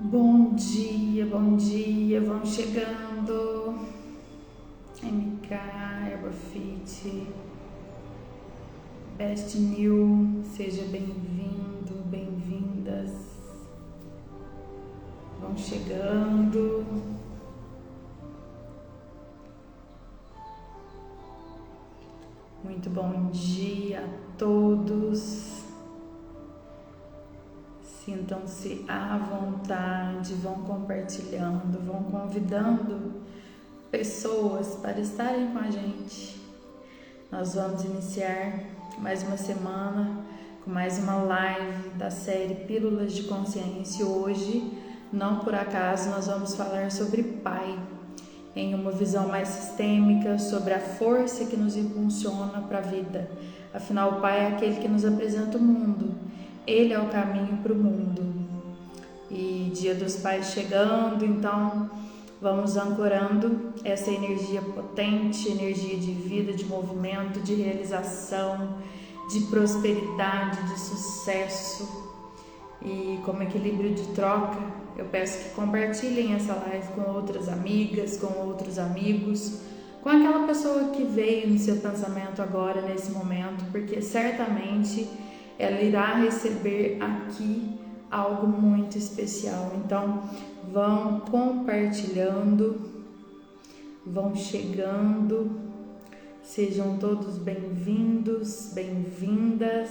Bom dia, vão chegando. MK, Herbafit, Best New, seja bem-vindo, bem-vindas. Vão chegando. Muito bom dia a todos. Sintam-se à vontade, vão compartilhando, vão convidando pessoas para estarem com a gente. Nós vamos iniciar mais uma semana com mais uma live da série Pílulas de Consciência. Hoje, não por acaso, nós vamos falar sobre Pai, em uma visão mais sistêmica, sobre a força que nos impulsiona para a vida. Afinal, o Pai é aquele que nos apresenta o mundo. Ele é o caminho para o mundo. E Dia dos Pais chegando, então vamos ancorando essa energia potente, energia de vida, de movimento, de realização, de prosperidade, de sucesso. E como equilíbrio de troca, eu peço que compartilhem essa live com outras amigas, com outros amigos, com aquela pessoa que veio no seu pensamento agora, nesse momento, porque certamente ela irá receber aqui algo muito especial. Então, vão compartilhando, vão chegando, sejam todos bem-vindos, bem-vindas.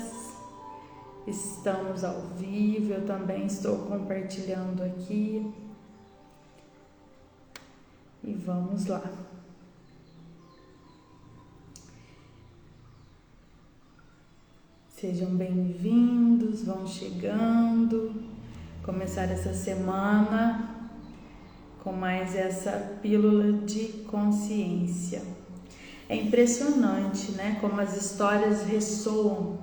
Estamos ao vivo, eu também estou compartilhando aqui. E vamos lá. Sejam bem-vindos, vão chegando. Começar essa semana com mais essa pílula de consciência. É impressionante, né? Como as histórias ressoam,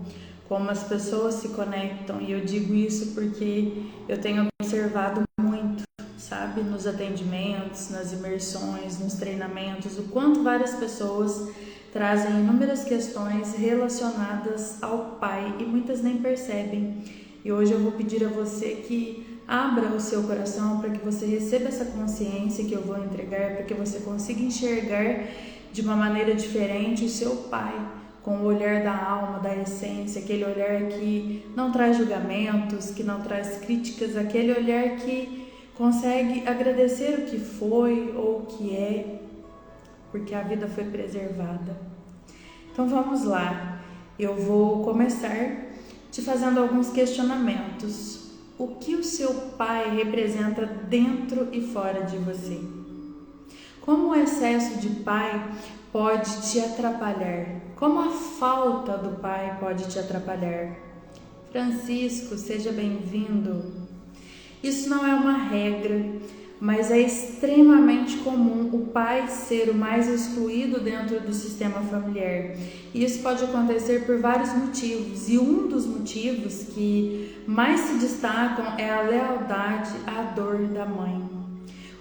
como as pessoas se conectam. E eu digo isso porque eu tenho observado muito, sabe? Nos atendimentos, nas imersões, nos treinamentos, o quanto várias pessoas trazem inúmeras questões relacionadas ao Pai e muitas nem percebem. E hoje eu vou pedir a você que abra o seu coração para que você receba essa consciência que eu vou entregar, para que você consiga enxergar de uma maneira diferente o seu Pai, com o olhar da alma, da essência, aquele olhar que não traz julgamentos, que não traz críticas, aquele olhar que consegue agradecer o que foi ou o que é, porque a vida foi preservada. Então vamos lá, eu vou começar te fazendo alguns questionamentos. O que o seu Pai representa dentro e fora de você? Como o excesso de Pai pode te atrapalhar? Como a falta do Pai pode te atrapalhar? Francisco, seja bem-vindo. Isso não é uma regra, mas é extremamente comum o pai ser o mais excluído dentro do sistema familiar. E isso pode acontecer por vários motivos, e um dos motivos que mais se destacam é a lealdade à dor da mãe.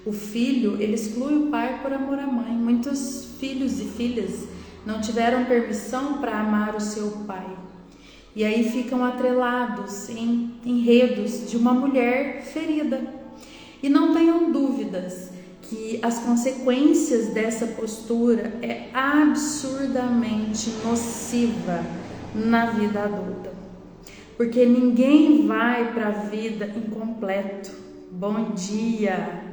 O filho, ele exclui o pai por amor à mãe. Muitos filhos e filhas não tiveram permissão para amar o seu pai. E aí ficam atrelados em enredos de uma mulher ferida. E não tenham dúvidas que as consequências dessa postura é absurdamente nociva na vida adulta. Porque ninguém vai para a vida incompleto. Bom dia!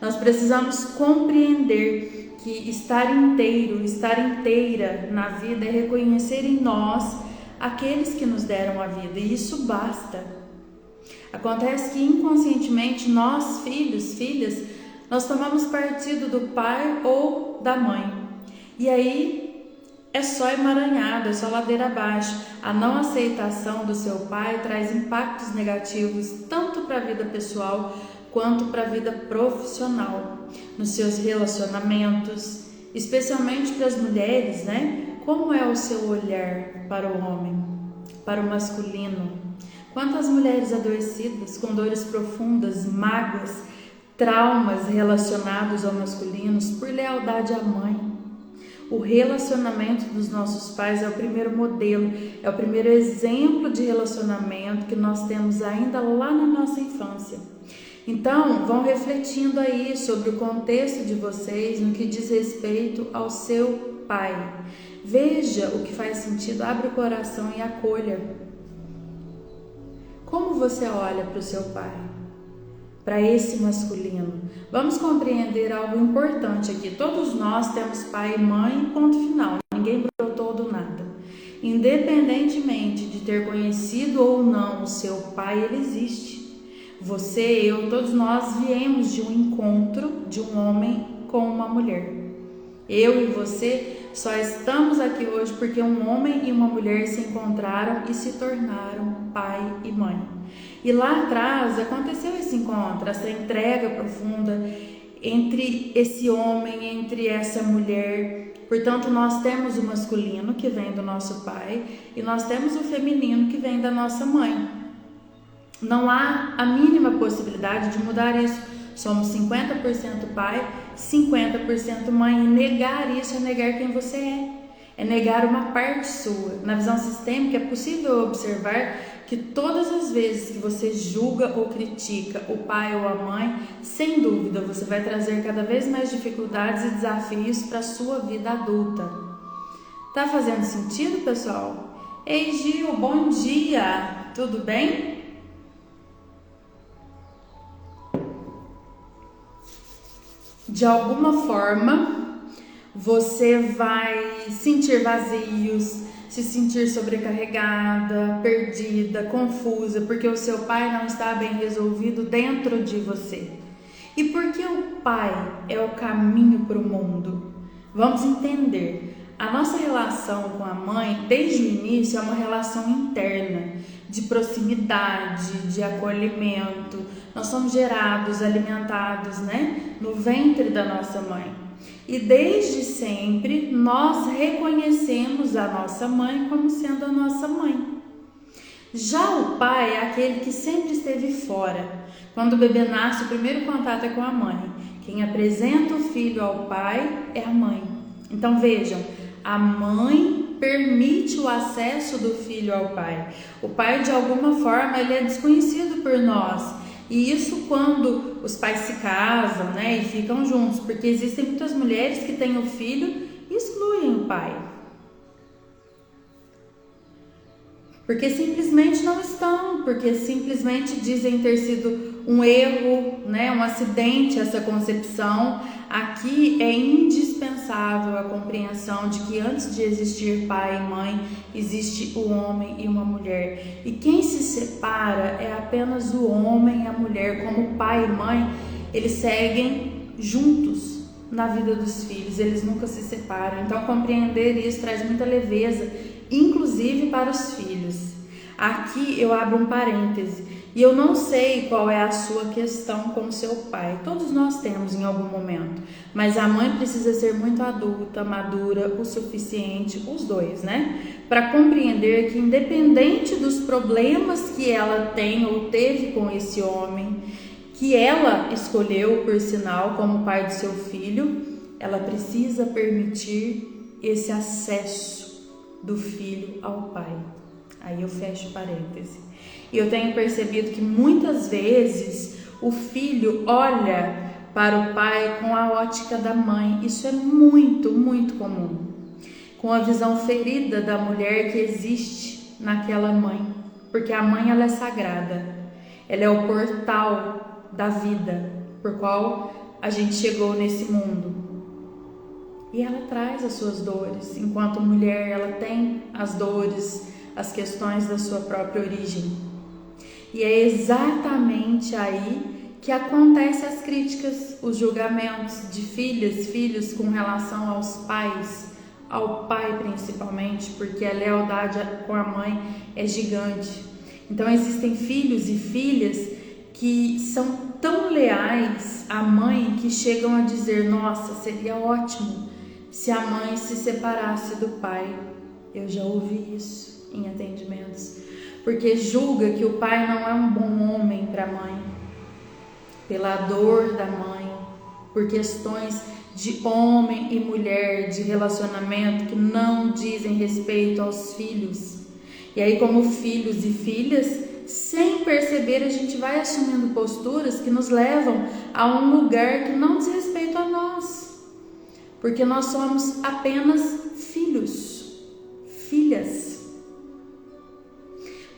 Nós precisamos compreender que estar inteiro, estar inteira na vida é reconhecer em nós aqueles que nos deram a vida. E isso basta. Acontece que inconscientemente nós, filhos, filhas, nós tomamos partido do pai ou da mãe. E aí é só emaranhado, é só ladeira abaixo. A não aceitação do seu pai traz impactos negativos tanto para a vida pessoal quanto para a vida profissional, nos seus relacionamentos, especialmente para as mulheres, né? Como é o seu olhar para o homem, para o masculino? Quantas mulheres adoecidas, com dores profundas, mágoas, traumas relacionados ao masculinos por lealdade à mãe. O relacionamento dos nossos pais é o primeiro modelo, é o primeiro exemplo de relacionamento que nós temos ainda lá na nossa infância. Então, vão refletindo aí sobre o contexto de vocês no que diz respeito ao seu pai. Veja o que faz sentido, abre o coração e acolha. Como você olha para o seu pai? Para esse masculino? Vamos compreender algo importante aqui. Todos nós temos pai e mãe, ponto final. Ninguém brotou do nada. Independentemente de ter conhecido ou não o seu pai, ele existe. Você, eu, todos nós viemos de um encontro de um homem com uma mulher. Eu e você só estamos aqui hoje porque um homem e uma mulher se encontraram e se tornaram pai e mãe. E lá atrás aconteceu esse encontro, essa entrega profunda entre esse homem, entre essa mulher. Portanto, nós temos o masculino que vem do nosso pai e nós temos o feminino que vem da nossa mãe. Não há a mínima possibilidade de mudar isso. Somos 50% pai, 50% mãe. E negar isso é negar quem você é negar uma parte sua. Na visão sistêmica é possível observar que todas as vezes que você julga ou critica o pai ou a mãe, sem dúvida você vai trazer cada vez mais dificuldades e desafios para a sua vida adulta. Tá fazendo sentido, pessoal? Ei, Gil, bom dia! Tudo bem? De alguma forma, você vai sentir vazios, se sentir sobrecarregada, perdida, confusa, porque o seu pai não está bem resolvido dentro de você. E porque o pai é o caminho para o mundo? Vamos entender. A nossa relação com a mãe, desde o início, é uma relação interna, de proximidade, de acolhimento. Nós somos gerados, alimentados, no ventre da nossa mãe. E desde sempre nós reconhecemos a nossa mãe como sendo a nossa mãe. Já o pai é aquele que sempre esteve fora. Quando o bebê nasce, o primeiro contato é com a mãe. Quem apresenta o filho ao pai é a mãe. Então vejam, a mãe permite o acesso do filho ao pai. O pai, de alguma forma, ele é desconhecido por nós. E isso quando os pais se casam, e ficam juntos, porque existem muitas mulheres que têm o filho e excluem o pai. Porque simplesmente não estão, porque simplesmente dizem ter sido um erro, um acidente essa concepção. Aqui é indispensável a compreensão de que antes de existir pai e mãe, existe o homem e uma mulher. E quem se separa é apenas o homem e a mulher. Como pai e mãe, eles seguem juntos na vida dos filhos, eles nunca se separam. Então compreender isso traz muita leveza, inclusive para os filhos. Aqui eu abro um parêntese. E eu não sei qual é a sua questão com o seu pai. Todos nós temos em algum momento. Mas a mãe precisa ser muito adulta, madura, o suficiente, os dois, para compreender que independente dos problemas que ela tem ou teve com esse homem, que ela escolheu, por sinal, como pai do seu filho, ela precisa permitir esse acesso do filho ao pai. Aí eu fecho parêntese. E eu tenho percebido que muitas vezes o filho olha para o pai com a ótica da mãe. Isso é muito, muito comum. Com a visão ferida da mulher que existe naquela mãe. Porque a mãe, ela é sagrada. Ela é o portal da vida por qual a gente chegou nesse mundo. E ela traz as suas dores. Enquanto mulher, ela tem as dores, as questões da sua própria origem. E é exatamente aí que acontecem as críticas, os julgamentos de filhos com relação aos pais, ao pai principalmente, porque a lealdade com a mãe é gigante. Então existem filhos e filhas que são tão leais à mãe que chegam a dizer: nossa, seria ótimo se a mãe se separasse do pai. Eu já ouvi isso em atendimentos. Porque julga que o pai não é um bom homem para a mãe, pela dor da mãe, por questões de homem e mulher, de relacionamento que não dizem respeito aos filhos. E aí, como filhos e filhas, sem perceber, a gente vai assumindo posturas que nos levam a um lugar que não diz respeito a nós, porque nós somos apenas filhos, filhas.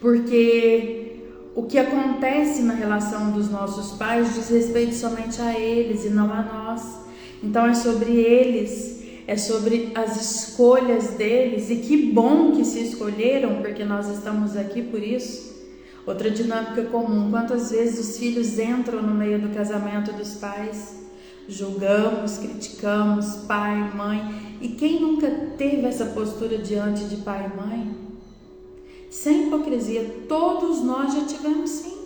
Porque o que acontece na relação dos nossos pais diz respeito somente a eles e não a nós. Então é sobre eles, é sobre as escolhas deles, e que bom que se escolheram, porque nós estamos aqui por isso. Outra dinâmica comum: quantas vezes os filhos entram no meio do casamento dos pais, julgamos, criticamos pai, mãe, e quem nunca teve essa postura diante de pai e mãe? Sem hipocrisia, todos nós já tivemos, sim,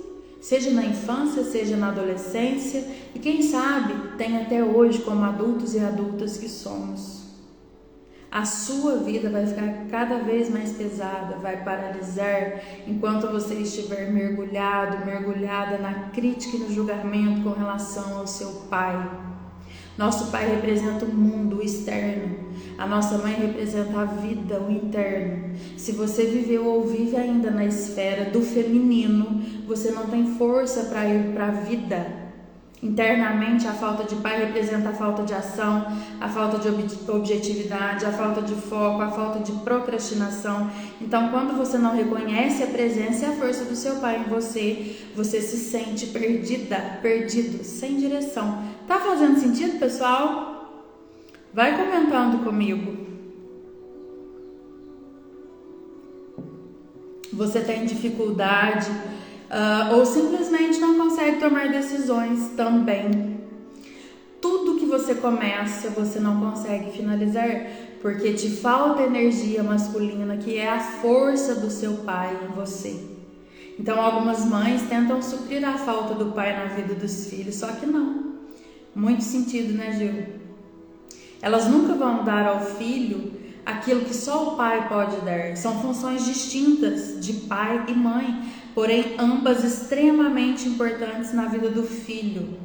seja na infância, seja na adolescência, e quem sabe tem até hoje como adultos e adultas que somos. A sua vida vai ficar cada vez mais pesada, vai paralisar enquanto você estiver mergulhada na crítica e no julgamento com relação ao seu pai. Nosso pai representa o mundo, o externo. A nossa mãe representa a vida, o interno. Se você viveu ou vive ainda na esfera do feminino, você não tem força para ir para a vida. Internamente, a falta de pai representa a falta de ação, a falta de objetividade, a falta de foco, a falta de procrastinação. Então, quando você não reconhece a presença e a força do seu pai em você, você se sente perdido, sem direção. Tá fazendo sentido, pessoal? Vai comentando comigo. Você tem dificuldade ou simplesmente não consegue tomar decisões também. Tudo que você começa, você não consegue finalizar, porque te falta energia masculina, que é a força do seu pai em você. Então, algumas mães tentam suprir a falta do pai na vida dos filhos, só que não. Muito sentido, né, Gil? Elas nunca vão dar ao filho aquilo que só o pai pode dar. São funções distintas de pai e mãe, porém ambas extremamente importantes na vida do filho,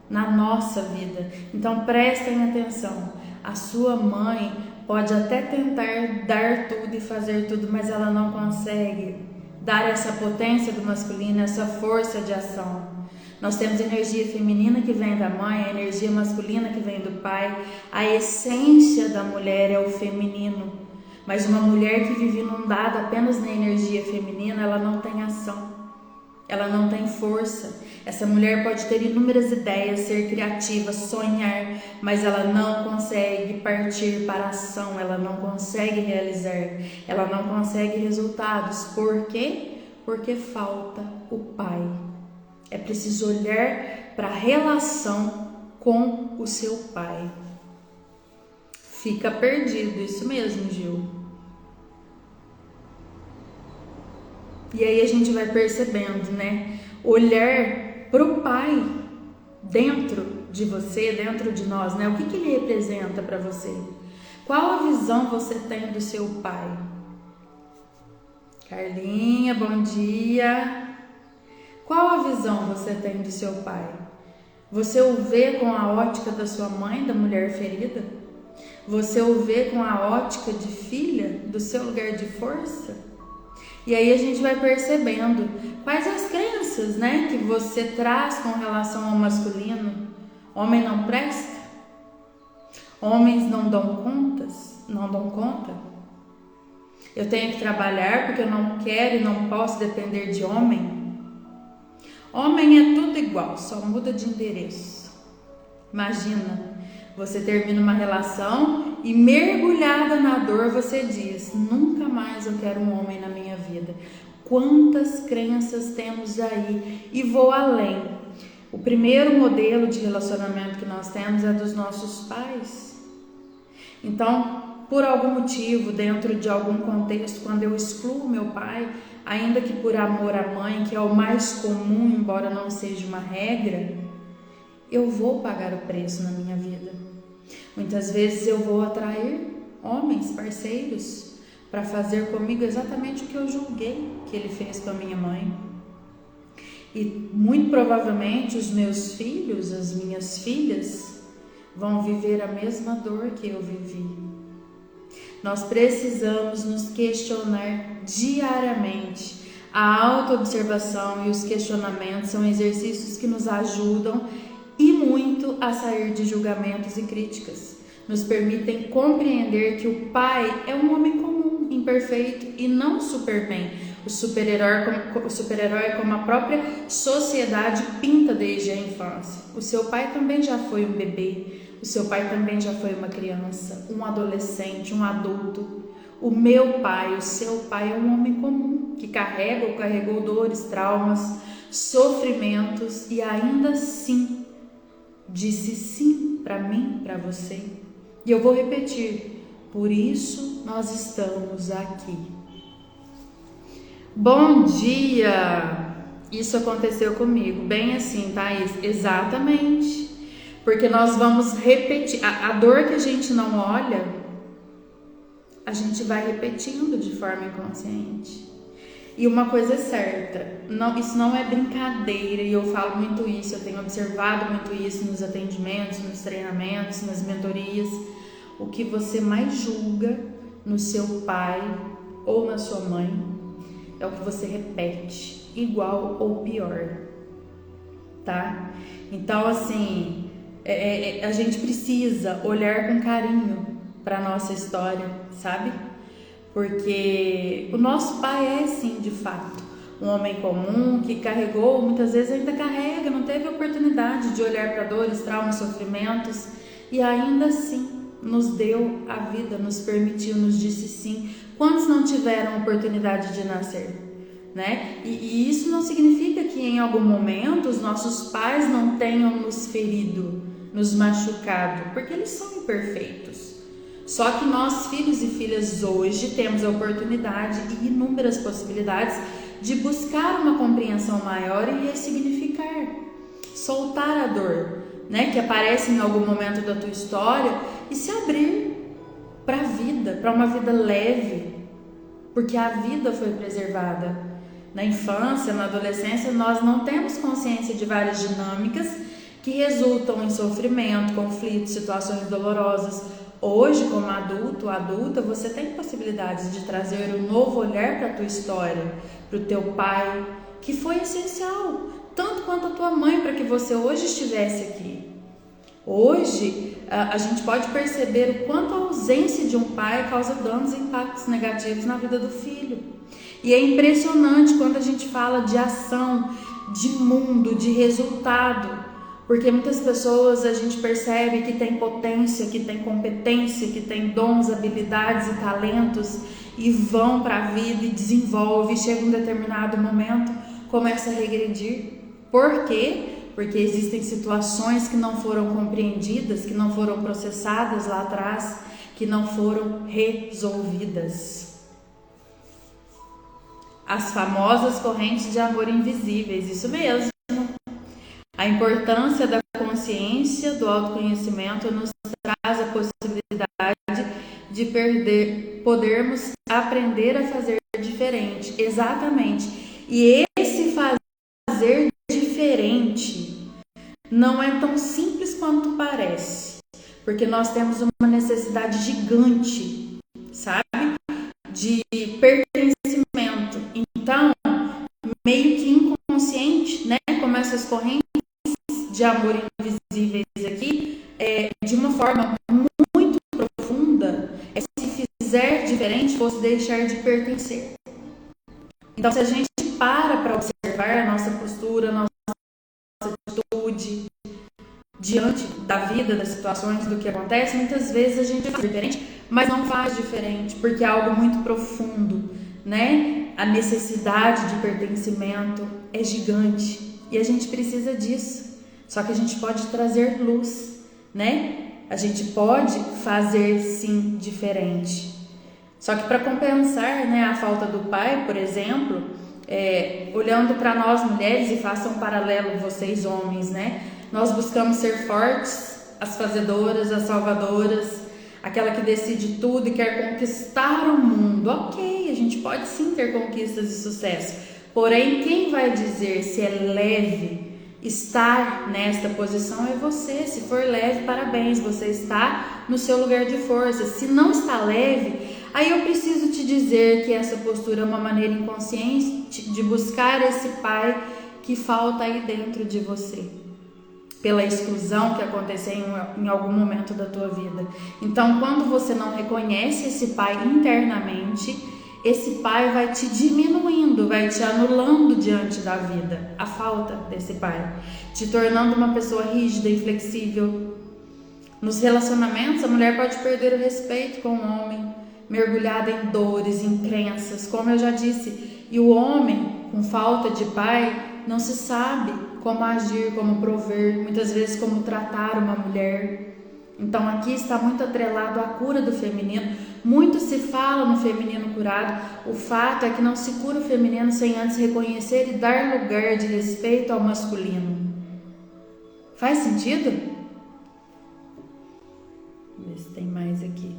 na nossa vida. Então prestem atenção. A sua mãe pode até tentar dar tudo e fazer tudo, mas ela não consegue dar essa potência do masculino, essa força de ação. Nós temos energia feminina que vem da mãe, a energia masculina que vem do pai. A essência da mulher é o feminino, mas uma mulher que vive inundada apenas na energia feminina, ela não tem ação, ela não tem força. Essa mulher pode ter inúmeras ideias, ser criativa, sonhar, mas ela não consegue partir para a ação, ela não consegue realizar, ela não consegue resultados. Por quê? Porque falta o pai. É preciso olhar para a relação com o seu pai. Fica perdido, isso mesmo, Gil. E aí a gente vai percebendo, né? Olhar para o pai dentro de você, dentro de nós, né? O que ele representa para você? Qual a visão você tem do seu pai? Carlinha, bom dia. Qual a visão você tem do seu pai? Você o vê com a ótica da sua mãe, da mulher ferida? Você o vê com a ótica de filha, do seu lugar de força? E aí a gente vai percebendo quais as crenças, né, que você traz com relação ao masculino. Homem não presta? Homens não dão contas? Não dão conta? Eu tenho que trabalhar porque eu não quero e não posso depender de homem? Homem é tudo igual, só muda de endereço. Imagina, você termina uma relação e mergulhada na dor você diz: nunca mais eu quero um homem na minha vida. Quantas crenças temos aí? E vou além. O primeiro modelo de relacionamento que nós temos é dos nossos pais. Então, por algum motivo, dentro de algum contexto, quando eu excluo meu pai, ainda que por amor à mãe, que é o mais comum, embora não seja uma regra, eu vou pagar o preço na minha vida. Muitas vezes eu vou atrair homens, parceiros, para fazer comigo exatamente o que eu julguei que ele fez com a minha mãe. E muito provavelmente os meus filhos, as minhas filhas, vão viver a mesma dor que eu vivi. Nós precisamos nos questionar diariamente A autoobservação e os questionamentos são exercícios que nos ajudam e muito a sair de julgamentos e críticas. Nos permitem compreender que o pai é um homem comum, imperfeito e não Superman, o super-herói como a própria sociedade pinta desde a infância. O seu pai também já foi um bebê, o seu pai também já foi uma criança, um adolescente, um adulto. O meu pai, o seu pai é um homem comum, que carrega ou carregou dores, traumas, sofrimentos e ainda assim disse sim para mim, para você. E eu vou repetir, por isso nós estamos aqui. Bom dia! Isso aconteceu comigo, bem assim, Thaís, exatamente. Porque nós vamos repetir, a dor que a gente não olha, a gente vai repetindo de forma inconsciente. E uma coisa é certa, isso não é brincadeira, e eu falo muito isso, eu tenho observado muito isso nos atendimentos, nos treinamentos, nas mentorias. O que você mais julga no seu pai ou na sua mãe é o que você repete, igual ou pior, tá? Então, assim, a gente precisa olhar com carinho para nossa história, sabe? Porque o nosso pai é, sim, de fato, um homem comum que carregou, muitas vezes ainda carrega, não teve oportunidade de olhar para dores, traumas, sofrimentos e ainda assim nos deu a vida, nos permitiu, nos disse sim. Quantos não tiveram oportunidade de nascer, né? E isso não significa que em algum momento os nossos pais não tenham nos ferido, nos machucado, porque eles são imperfeitos. Só que nós, filhos e filhas, hoje temos a oportunidade e inúmeras possibilidades de buscar uma compreensão maior e ressignificar, soltar a dor, né, que aparece em algum momento da tua história e se abrir para a vida, para uma vida leve, porque a vida foi preservada. Na infância, na adolescência, nós não temos consciência de várias dinâmicas que resultam em sofrimento, conflitos, situações dolorosas. Hoje, como adulto, adulta, você tem possibilidades de trazer um novo olhar para a tua história, para o teu pai, que foi essencial, tanto quanto a tua mãe, para que você hoje estivesse aqui. Hoje, a gente pode perceber o quanto a ausência de um pai causa danos e impactos negativos na vida do filho. E é impressionante quando a gente fala de ação, de mundo, de resultado. Porque muitas pessoas a gente percebe que tem potência, que tem competência, que tem dons, habilidades e talentos e vão para a vida e desenvolve, chega um determinado momento, começa a regredir. Por quê? Porque existem situações que não foram compreendidas, que não foram processadas lá atrás, que não foram resolvidas. As famosas correntes de amor invisíveis, isso mesmo. A importância da consciência, do autoconhecimento nos traz a possibilidade de podermos aprender a fazer diferente. Exatamente. E esse fazer diferente não é tão simples quanto parece, porque nós temos uma necessidade gigante, sabe? De pertencimento. Então, meio que inconsciente, né? Como essas correntes de amor invisíveis aqui, de uma forma muito profunda, se fizer diferente, fosse deixar de pertencer. Então, se a gente para observar a nossa postura, a nossa atitude diante da vida, das situações, do que acontece, muitas vezes a gente faz diferente, mas não faz diferente, porque é algo muito profundo, né? A necessidade de pertencimento é gigante e a gente precisa disso. Só que a gente pode trazer luz, né? A gente pode fazer sim diferente. Só que para compensar, né, a falta do pai, por exemplo, olhando para nós mulheres, e façam um paralelo vocês homens, né? Nós buscamos ser fortes, as fazedoras, as salvadoras, aquela que decide tudo e quer conquistar o mundo. Ok, a gente pode sim ter conquistas e sucesso. Porém, quem vai dizer se é leve estar nesta posição é você. Se for leve, parabéns, você está no seu lugar de força. Se não está leve, Aí eu preciso te dizer que essa postura é uma maneira inconsciente de buscar esse pai que falta aí dentro de você, pela exclusão que aconteceu em algum momento da tua vida. Então, quando você não reconhece esse pai internamente, esse pai vai te diminuindo, vai te anulando diante da vida, a falta desse pai, te tornando uma pessoa rígida, inflexível. Nos relacionamentos, a mulher pode perder o respeito com o homem, mergulhada em dores, em crenças, como eu já disse. E o homem, com falta de pai, não se sabe como agir, como prover, muitas vezes como tratar uma mulher. Então aqui está muito atrelado à cura do feminino. Muito se fala no feminino curado. O fato é que não se cura o feminino sem antes reconhecer e dar lugar de respeito ao masculino. Faz sentido? Vamos ver se tem mais aqui.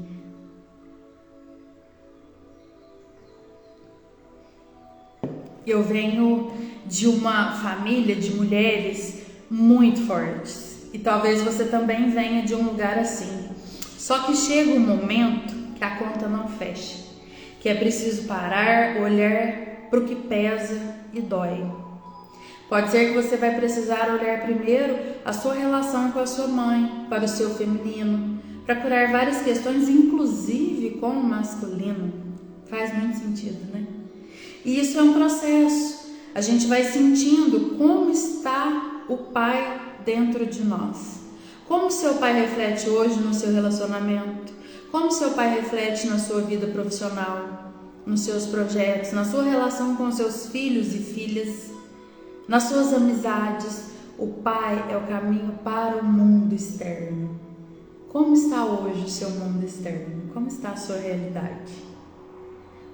Eu venho de uma família de mulheres muito fortes. E talvez você também venha de um lugar assim. Só que chega um momento que a conta não fecha. Que é preciso parar, olhar para o que pesa e dói. Pode ser que você vai precisar olhar primeiro a sua relação com a sua mãe, para o seu feminino, para curar várias questões, inclusive com o masculino. Faz muito sentido, né? E isso é um processo. A gente vai sentindo como está o pai dentro de nós. Como seu pai reflete hoje no seu relacionamento? Como seu pai reflete na sua vida profissional, nos seus projetos, na sua relação com seus filhos e filhas, nas suas amizades? O pai é o caminho para o mundo externo. Como está hoje o seu mundo externo? Como está a sua realidade?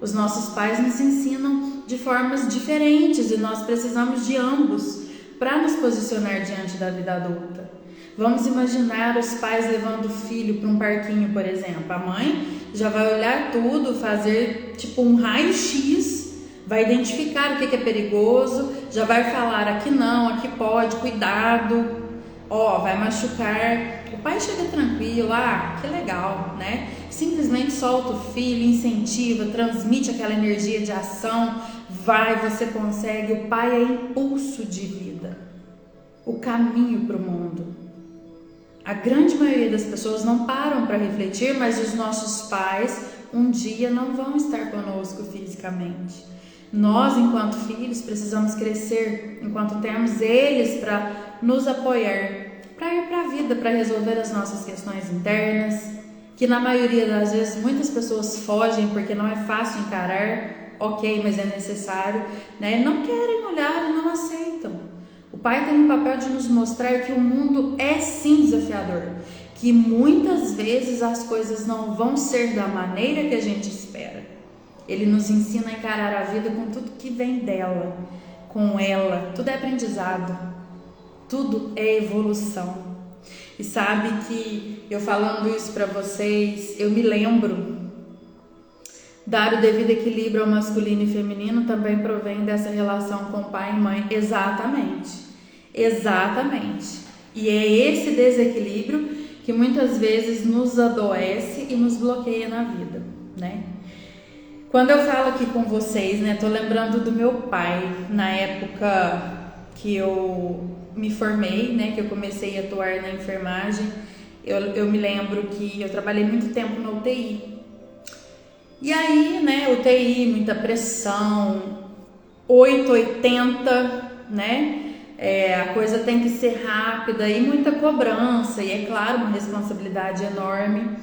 Os nossos pais nos ensinam de formas diferentes e nós precisamos de ambos para nos posicionar diante da vida adulta. Vamos imaginar os pais levando o filho para um parquinho, por exemplo. A mãe já vai olhar tudo, fazer tipo um raio-x, vai identificar o que é perigoso, já vai falar aqui não, aqui pode, cuidado, vai machucar. O pai chega tranquilo, que legal, né? Simplesmente solta o filho, incentiva, transmite aquela energia de ação, vai, você consegue. O pai é impulso de vida, o caminho para o mundo. A grande maioria das pessoas não param para refletir, mas os nossos pais um dia não vão estar conosco fisicamente. Nós, enquanto filhos, precisamos crescer enquanto temos eles para nos apoiar, para ir para a vida, para resolver as nossas questões internas, que na maioria das vezes muitas pessoas fogem porque não é fácil encarar, ok, mas é necessário, né? Não querem olhar e não aceitam. O pai tem o papel de nos mostrar que o mundo é sim desafiador, que muitas vezes as coisas não vão ser da maneira que a gente espera. Ele nos ensina a encarar a vida com tudo que vem dela, com ela. Tudo é aprendizado, tudo é evolução. E sabe que eu falando isso para vocês, eu me lembro, dar o devido equilíbrio ao masculino e feminino também provém dessa relação com pai e mãe. Exatamente. E é esse desequilíbrio que muitas vezes nos adoece e nos bloqueia na vida, né? Quando eu falo aqui com vocês, né, tô lembrando do meu pai, na época que eu me formei, né, que eu comecei a atuar na enfermagem. Eu me lembro que eu trabalhei muito tempo na UTI. E aí, né, UTI, muita pressão, 880, né? A coisa tem que ser rápida e muita cobrança, e é claro, uma responsabilidade enorme.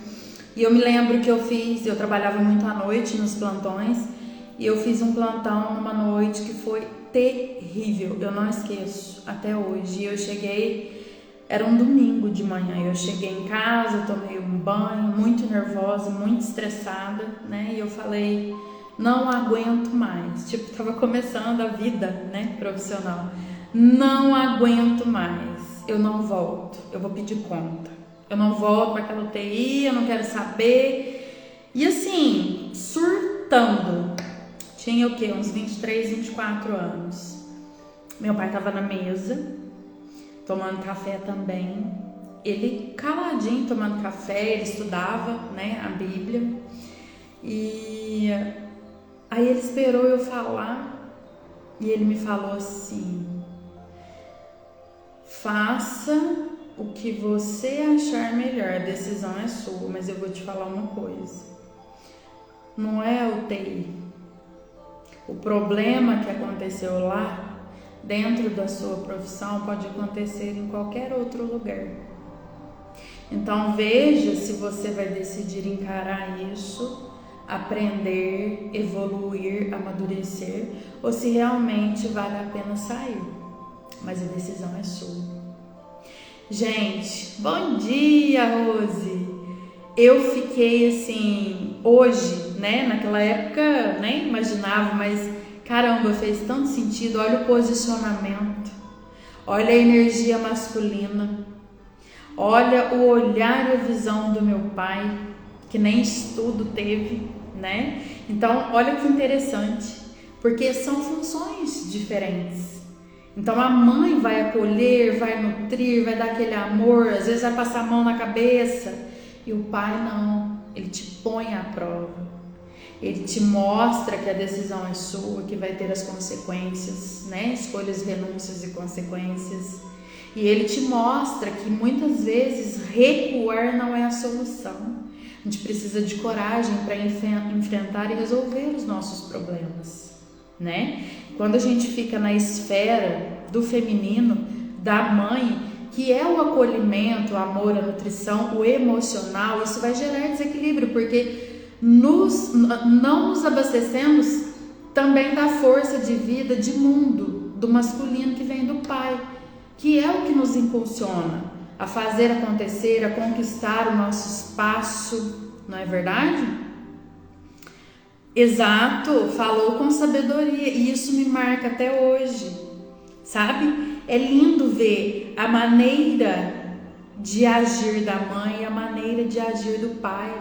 E eu me lembro que eu trabalhava muito à noite nos plantões, e eu fiz um plantão numa noite que foi terrível, eu não esqueço até hoje. Eu cheguei, era um domingo de manhã, eu cheguei em casa, tomei um banho, muito nervosa, muito estressada, né? E eu falei, não aguento mais, tava começando a vida, né, profissional. Não aguento mais, eu não volto, eu vou pedir conta, eu não volto para aquela UTI, eu não quero saber. E assim, surtando, tinha o quê? Uns 23, 24 anos. Meu pai estava na mesa, tomando café também, ele caladinho tomando café, ele estudava, né, a Bíblia. E aí ele esperou eu falar e ele me falou assim: faça o que você achar melhor, a decisão é sua, mas eu vou te falar uma coisa, não é a UTI. O problema que aconteceu lá, dentro da sua profissão, pode acontecer em qualquer outro lugar. Então veja se você vai decidir encarar isso, aprender, evoluir, amadurecer, ou se realmente vale a pena sair. Mas a decisão é sua. Gente, bom dia, Rose! Eu fiquei assim, hoje, né? Naquela época nem imaginava, mas caramba, fez tanto sentido. Olha o posicionamento, olha a energia masculina, olha o olhar e a visão do meu pai, que nem estudo teve, né? Então, olha que interessante, porque são funções diferentes. Então a mãe vai acolher, vai nutrir, vai dar aquele amor, às vezes vai passar a mão na cabeça, e o pai não, ele te põe à prova, ele te mostra que a decisão é sua, que vai ter as consequências, né? Escolhas, renúncias e consequências, e ele te mostra que muitas vezes recuar não é a solução. A gente precisa de coragem para enfrentar e resolver os nossos problemas, né? Quando a gente fica na esfera do feminino, da mãe, que é o acolhimento, o amor, a nutrição, o emocional, isso vai gerar desequilíbrio, porque não nos abastecemos também da força de vida, de mundo, do masculino que vem do pai, que é o que nos impulsiona a fazer acontecer, a conquistar o nosso espaço, não é verdade? Exato, falou com sabedoria, e isso me marca até hoje, sabe? É lindo ver a maneira de agir da mãe e a maneira de agir do pai.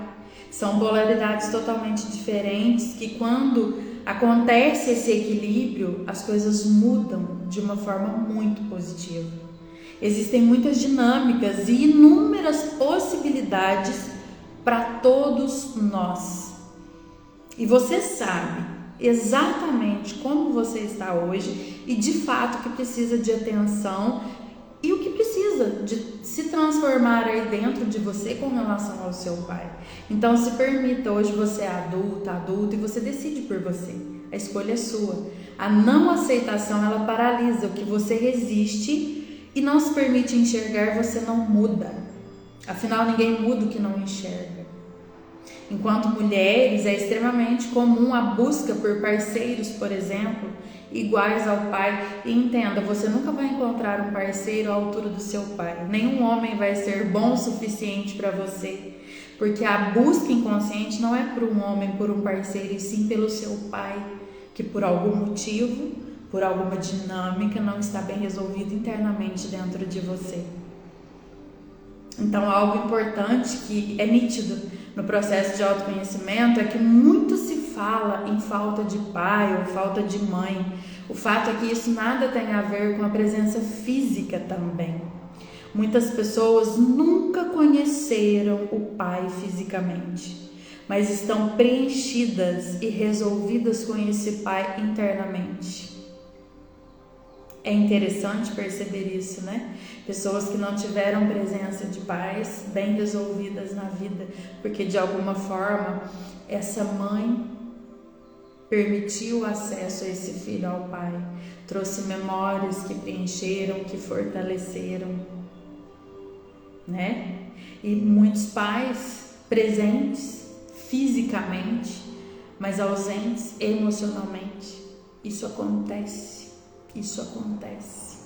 São polaridades totalmente diferentes que, quando acontece esse equilíbrio, as coisas mudam de uma forma muito positiva. Existem muitas dinâmicas e inúmeras possibilidades para todos nós. E você sabe exatamente como você está hoje e de fato o que precisa de atenção e o que precisa de se transformar aí dentro de você com relação ao seu pai. Então se permita, hoje você é adulto e você decide por você. A escolha é sua. A não aceitação, ela paralisa. O que você resiste e não se permite enxergar, você não muda. Afinal, ninguém muda o que não enxerga. Enquanto mulheres, é extremamente comum a busca por parceiros, por exemplo, iguais ao pai. E entenda, você nunca vai encontrar um parceiro à altura do seu pai. Nenhum homem vai ser bom o suficiente para você, porque a busca inconsciente não é por um homem, por um parceiro, e sim pelo seu pai, que por algum motivo, por alguma dinâmica, não está bem resolvido internamente dentro de você. Então, algo importante que é nítido no processo de autoconhecimento é que muito se fala em falta de pai ou falta de mãe. O fato é que isso nada tem a ver com a presença física também. Muitas pessoas nunca conheceram o pai fisicamente, mas estão preenchidas e resolvidas com esse pai internamente. É interessante perceber isso, né? Pessoas que não tiveram presença de pais bem resolvidas na vida, porque de alguma forma essa mãe permitiu o acesso a esse filho ao pai, trouxe memórias que preencheram, que fortaleceram, né? E muitos pais presentes fisicamente, mas ausentes emocionalmente. Isso acontece. Isso acontece.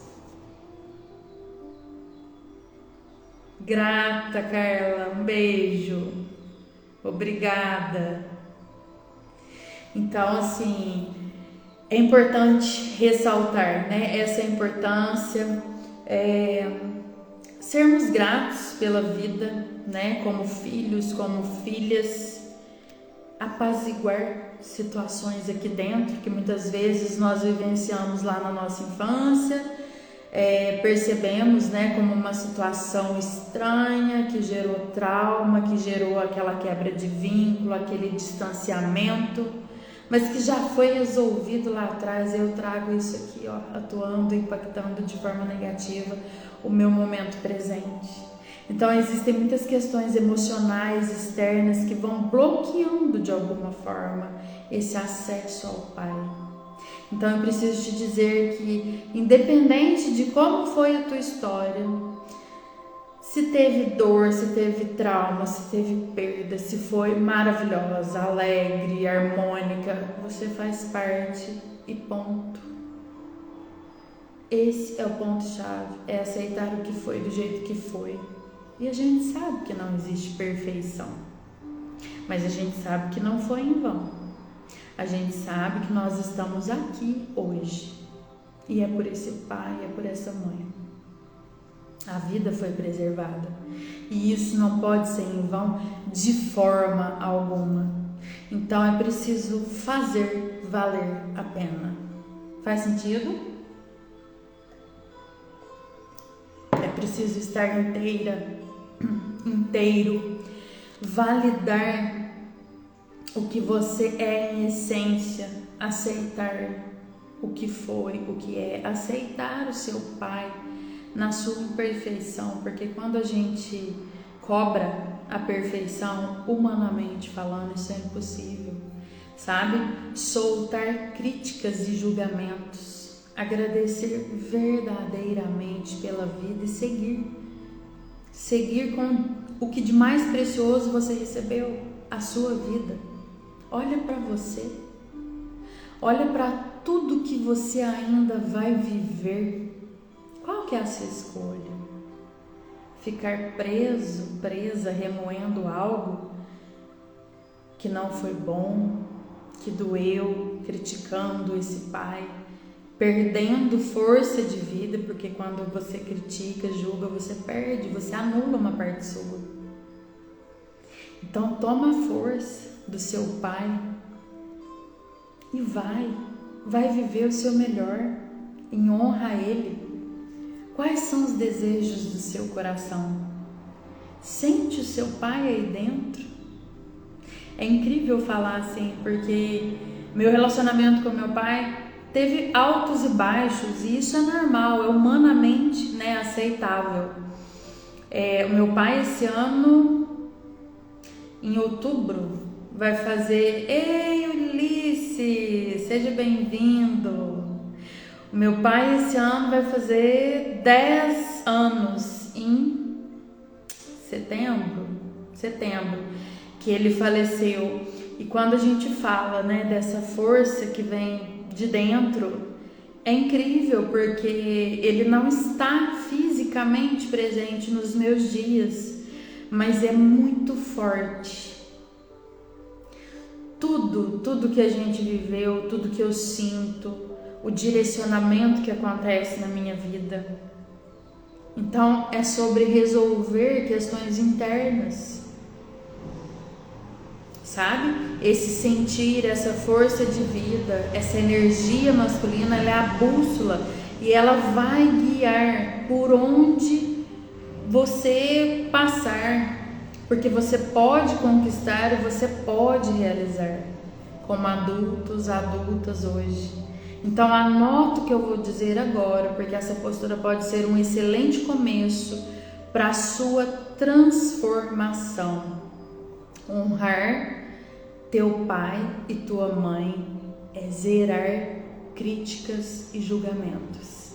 Grata, Carla, um beijo. Obrigada. Então, assim, é importante ressaltar, né, essa importância, sermos gratos pela vida, né, como filhos, como filhas, apaziguar situações aqui dentro que muitas vezes nós vivenciamos lá na nossa infância, percebemos, né, como uma situação estranha que gerou trauma, que gerou aquela quebra de vínculo, aquele distanciamento, mas que já foi resolvido lá atrás. Eu trago isso aqui, ó, atuando, impactando de forma negativa o meu momento presente. Então existem muitas questões emocionais externas que vão bloqueando de alguma forma esse acesso ao Pai. Então eu preciso te dizer que, independente de como foi a tua história, se teve dor, se teve trauma, se teve perda, se foi maravilhosa, alegre, harmônica, você faz parte e ponto. Esse é o ponto-chave, é aceitar o que foi do jeito que foi. E a gente sabe que não existe perfeição, mas a gente sabe que não foi em vão. A gente sabe que nós estamos aqui hoje, e é por esse pai, é por essa mãe. A vida foi preservada, e isso não pode ser em vão de forma alguma. Então é preciso fazer valer a pena. Faz sentido? É preciso estar inteiro, validar o que você é em essência, aceitar o que foi, o que é, aceitar o seu pai na sua imperfeição, porque quando a gente cobra a perfeição, humanamente falando, isso é impossível, sabe? Soltar críticas e julgamentos, agradecer verdadeiramente pela vida e seguir com o que de mais precioso você recebeu, a sua vida. Olha para você, olha para tudo que você ainda vai viver. Qual que é a sua escolha? Ficar preso, presa, remoendo algo que não foi bom, que doeu, criticando esse pai, perdendo força de vida, porque quando você critica, julga, você perde, você anula uma parte sua. Então toma a força do seu pai e vai viver o seu melhor em honra a ele. Quais são os desejos do seu coração? Sente o seu pai aí dentro? É incrível falar assim, porque meu relacionamento com meu pai teve altos e baixos, e isso é normal, é humanamente, né, aceitável. O meu pai esse ano, em outubro, vai fazer... Ei, Ulisses, seja bem-vindo! O meu pai esse ano vai fazer 10 anos, em setembro, que ele faleceu. E quando a gente fala, né, dessa força que vem de dentro, é incrível, porque ele não está fisicamente presente nos meus dias, mas é muito forte. Tudo que a gente viveu, tudo que eu sinto, o direcionamento que acontece na minha vida. Então é sobre resolver questões internas, sabe? Esse sentir, essa força de vida, essa energia masculina, ela é a bússola e ela vai guiar por onde você passar. Porque você pode conquistar e você pode realizar como adultos, adultas hoje. Então anota o que eu vou dizer agora, porque essa postura pode ser um excelente começo para a sua transformação. Honrar teu pai e tua mãe é zerar críticas e julgamentos,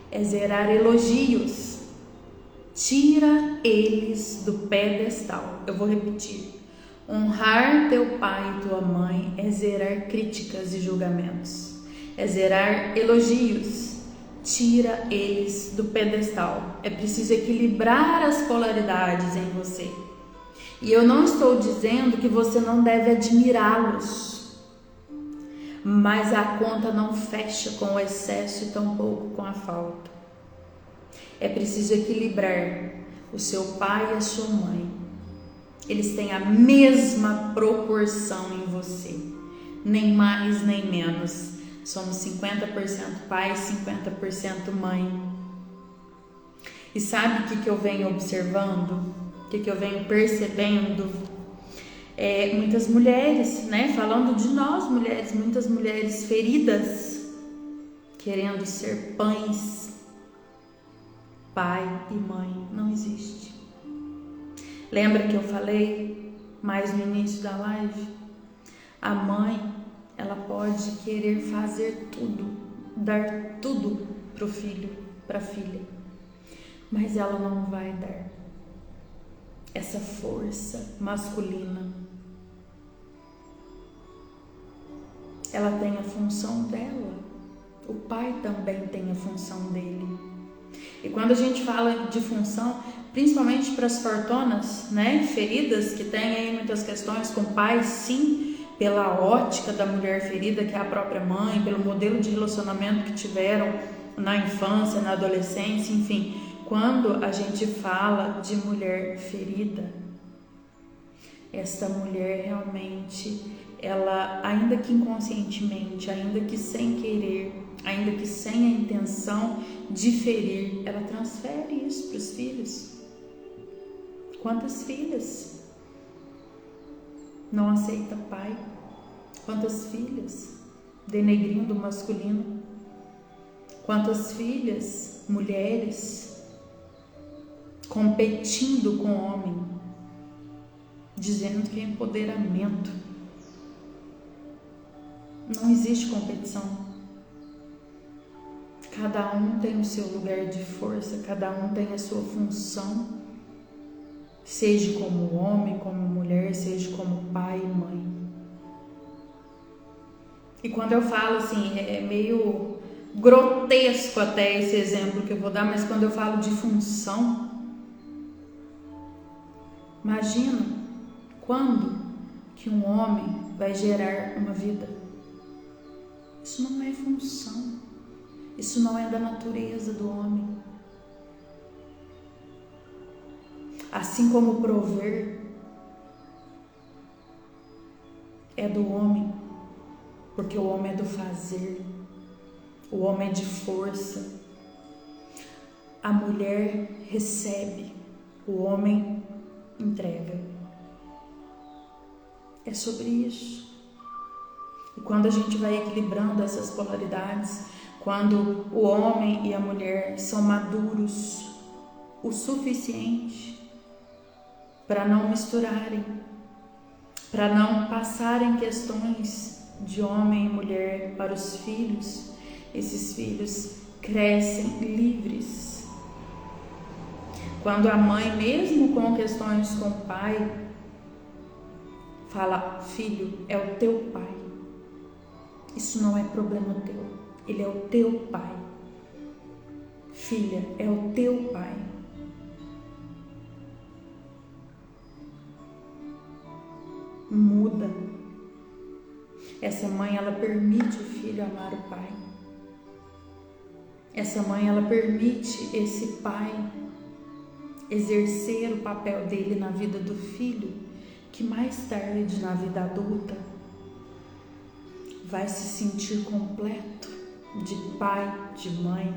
é zerar elogios. Tira eles do pedestal. Eu vou repetir. Honrar teu pai e tua mãe é zerar críticas e julgamentos. É zerar elogios. Tira eles do pedestal. É preciso equilibrar as polaridades em você. E eu não estou dizendo que você não deve admirá-los, mas a conta não fecha com o excesso e tampouco com a falta. É preciso equilibrar o seu pai e a sua mãe. Eles têm a mesma proporção em você, nem mais nem menos. Somos 50% pai, 50% mãe. E sabe o que eu venho observando? O que eu venho percebendo? Muitas mulheres, né? Falando de nós mulheres, muitas mulheres feridas, querendo ser pães, pai e mãe. Não existe. Lembra que eu falei mais no início da live? A mãe, ela pode querer fazer tudo, dar tudo pro filho, pra filha, mas ela não vai dar essa força masculina. Ela tem a função dela, o pai também tem a função dele. E quando a gente fala de função, principalmente para as fortonas, né, feridas, que têm aí muitas questões com pais, sim, pela ótica da mulher ferida, que é a própria mãe, pelo modelo de relacionamento que tiveram na infância, na adolescência, enfim. Quando a gente fala de mulher ferida, esta mulher realmente, ela, ainda que inconscientemente, ainda que sem querer, ainda que sem a intenção de ferir, ela transfere isso para os filhos. Quantas filhas não aceita pai? Quantas filhas denegrindo o masculino? Quantas filhas, mulheres, competindo com o homem, dizendo que é empoderamento? Não existe competição. Cada um tem o seu lugar de força, cada um tem a sua função, seja como homem, como mulher, seja como pai e mãe. E quando eu falo assim, é meio grotesco até esse exemplo que eu vou dar, mas quando eu falo de função, imagina quando que um homem vai gerar uma vida. Isso não é função, isso não é da natureza do homem. Assim como prover é do homem, porque o homem é do fazer, o homem é de força. A mulher recebe, o homem entrega. É sobre isso. E quando a gente vai equilibrando essas polaridades, quando o homem e a mulher são maduros o suficiente para não misturarem, para não passarem questões de homem e mulher para os filhos, esses filhos crescem livres. Quando a mãe, mesmo com questões com o pai, fala: filho, é o teu pai, isso não é problema teu, ele é o teu pai. Filha, é o teu pai. Muda. Essa mãe, ela permite o filho amar o pai. Essa mãe, ela permite esse pai exercer o papel dele na vida do filho, que mais tarde, na vida adulta, vai se sentir completo de pai, de mãe.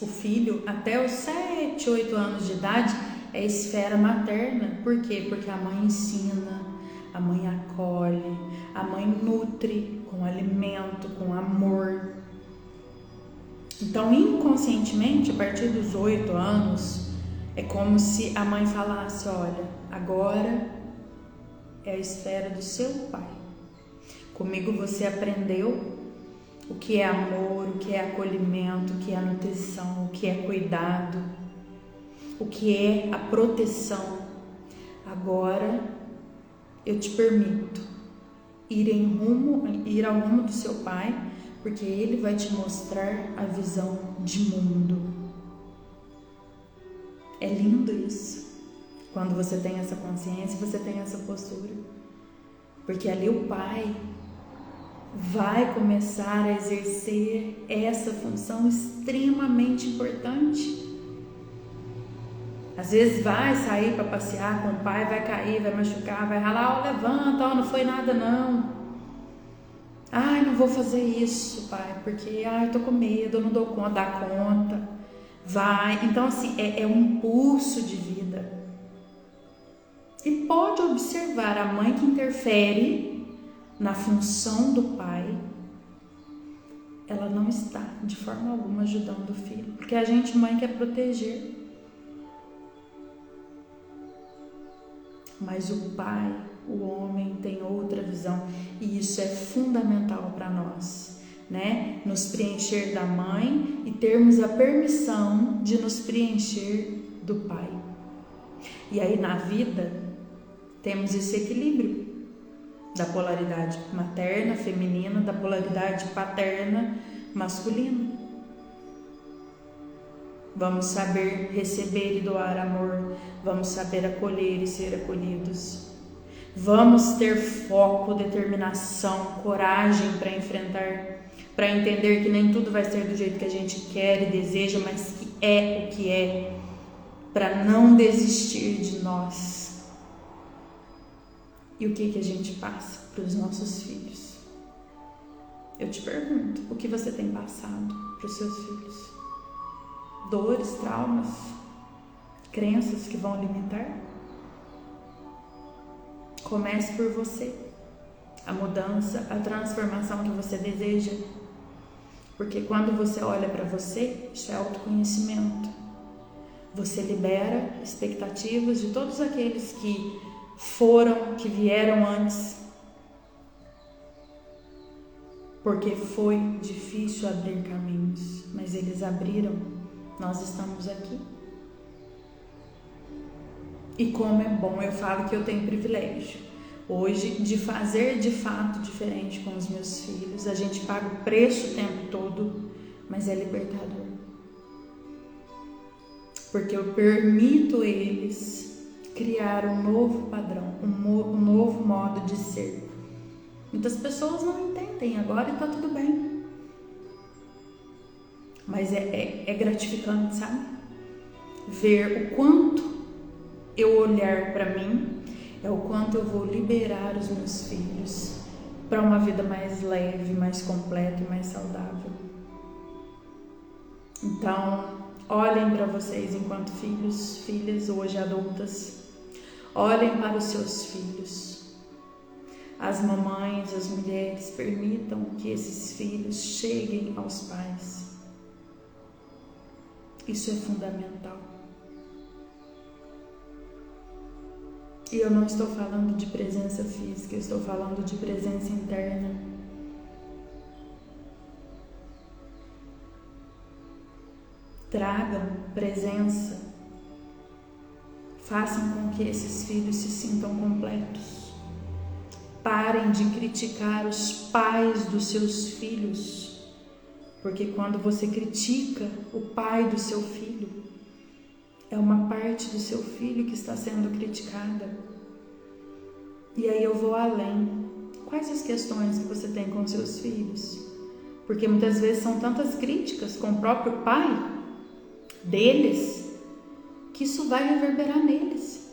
O filho, até os 7, 8 anos de idade, é esfera materna. Por quê? Porque a mãe ensina, a mãe acolhe, a mãe nutre com alimento, com amor. Então, inconscientemente, a partir dos 8 anos, é como se a mãe falasse: olha, agora é a esfera do seu pai. Comigo você aprendeu o que é amor, o que é acolhimento, o que é nutrição, o que é cuidado, o que é a proteção. Agora eu te permito ir ao rumo do seu pai, porque ele vai te mostrar a visão de mundo. É lindo isso. Quando você tem essa consciência, você tem essa postura, porque ali o pai vai começar a exercer essa função extremamente importante. Às vezes vai sair para passear com o pai, vai cair, vai machucar, vai ralar: ó, levanta, ó, não foi nada não. Ai, não vou fazer isso, pai, porque eu tô com medo, eu não dou conta, dá conta. Vai. Então, assim, é um impulso de vida. E pode observar a mãe que interfere na função do pai, ela não está de forma alguma ajudando o filho, porque a gente, mãe, quer proteger. Mas o pai, o homem, tem outra visão, e isso é fundamental para nós, né? Nos preencher da mãe e termos a permissão de nos preencher do pai. E aí na vida temos esse equilíbrio da polaridade materna, feminina, da polaridade paterna, masculina. Vamos saber receber e doar amor, vamos saber acolher e ser acolhidos. Vamos ter foco, determinação, coragem para enfrentar, para entender que nem tudo vai ser do jeito que a gente quer e deseja, mas que é o que é, para não desistir de nós. E o que a gente passa para os nossos filhos? Eu te pergunto, o que você tem passado para os seus filhos? Dores, traumas, crenças que vão limitar? Comece por você, a mudança, a transformação que você deseja. Porque quando você olha para você, isso é autoconhecimento. Você libera expectativas de todos aqueles que que vieram antes. Porque foi difícil abrir caminhos, mas eles abriram. Nós estamos aqui. E como é bom, eu falo que eu tenho privilégio hoje de fazer de fato diferente com os meus filhos. A gente paga o preço o tempo todo, mas é libertador. Porque eu permito eles criar um novo padrão, um novo modo de ser. Muitas pessoas não entendem agora e tá tudo bem. Mas é gratificante, sabe? Ver o quanto eu olhar para mim, é o quanto eu vou liberar os meus filhos para uma vida mais leve, mais completa e mais saudável. Então, olhem para vocês enquanto filhos, filhas, hoje adultas. Olhem para os seus filhos. As mamães, as mulheres, permitam que esses filhos cheguem aos pais. Isso é fundamental. E eu não estou falando de presença física, eu estou falando de presença interna. Tragam presença. Façam com que esses filhos se sintam completos. Parem de criticar os pais dos seus filhos, porque quando você critica o pai do seu filho, é uma parte do seu filho que está sendo criticada. E aí eu vou além. Quais as questões que você tem com seus filhos? Porque muitas vezes são tantas críticas com o próprio pai deles, que isso vai reverberar neles.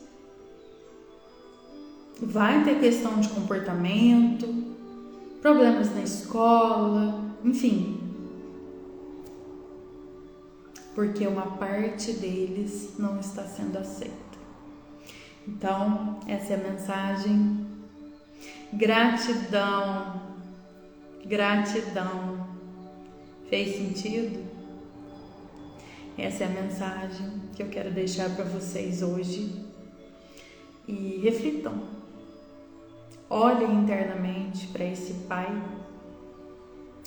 Vai ter questão de comportamento, problemas na escola, enfim. Porque uma parte deles não está sendo aceita. Então, essa é a mensagem. Gratidão. Gratidão. Fez sentido? Essa é a mensagem que eu quero deixar para vocês hoje. E reflitam. Olhem internamente para esse pai.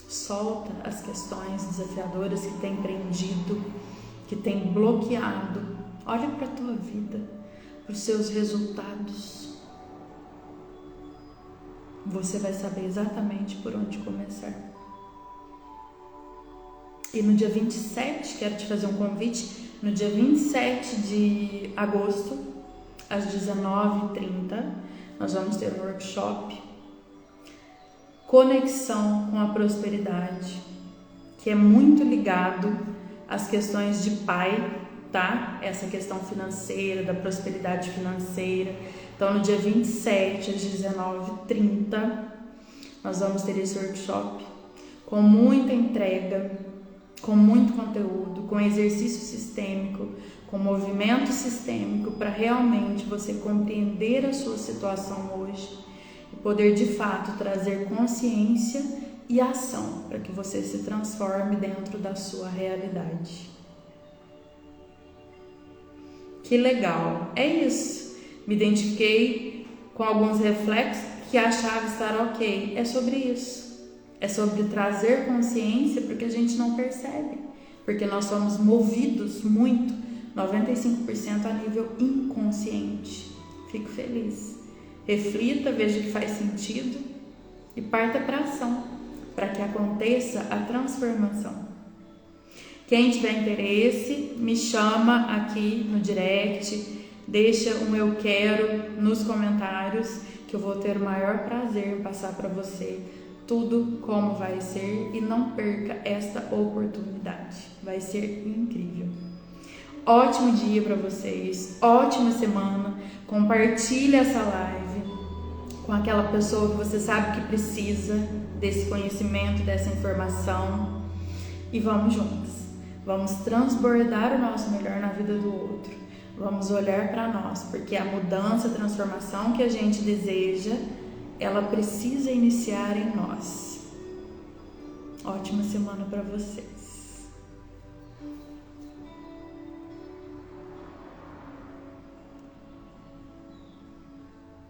Solta as questões desafiadoras que tem prendido, que tem bloqueado. Olha para a tua vida, para os seus resultados. Você vai saber exatamente por onde começar. E no dia 27, quero te fazer um convite, no dia 27 de agosto, às 19h30, nós vamos ter um workshop Conexão com a Prosperidade, que é muito ligado às questões de pai, tá? Essa questão financeira, da prosperidade financeira. Então, no dia 27, às 19h30, Nós vamos ter esse workshop com muita entrega, com muito conteúdo, com exercício sistêmico, com movimento sistêmico, para realmente você compreender a sua situação hoje e poder de fato trazer consciência e ação para que você se transforme dentro da sua realidade. Que legal! É isso. Me identifiquei com alguns reflexos que achava estar ok. É sobre isso. É sobre trazer consciência porque a gente não percebe. Porque nós somos movidos muito, 95% a nível inconsciente. Fico feliz. Reflita, veja que faz sentido e parta para ação, para que aconteça a transformação. Quem tiver interesse, me chama aqui no direct, deixa um eu quero nos comentários, que eu vou ter o maior prazer em passar para você tudo como vai ser, e não perca esta oportunidade, vai ser incrível. Ótimo dia para vocês, ótima semana, compartilhe essa live com aquela pessoa que você sabe que precisa desse conhecimento, dessa informação, e vamos juntos. Vamos transbordar o nosso melhor na vida do outro. Vamos olhar para nós, porque a mudança, a transformação que a gente deseja, ela precisa iniciar em nós. Ótima semana para vocês.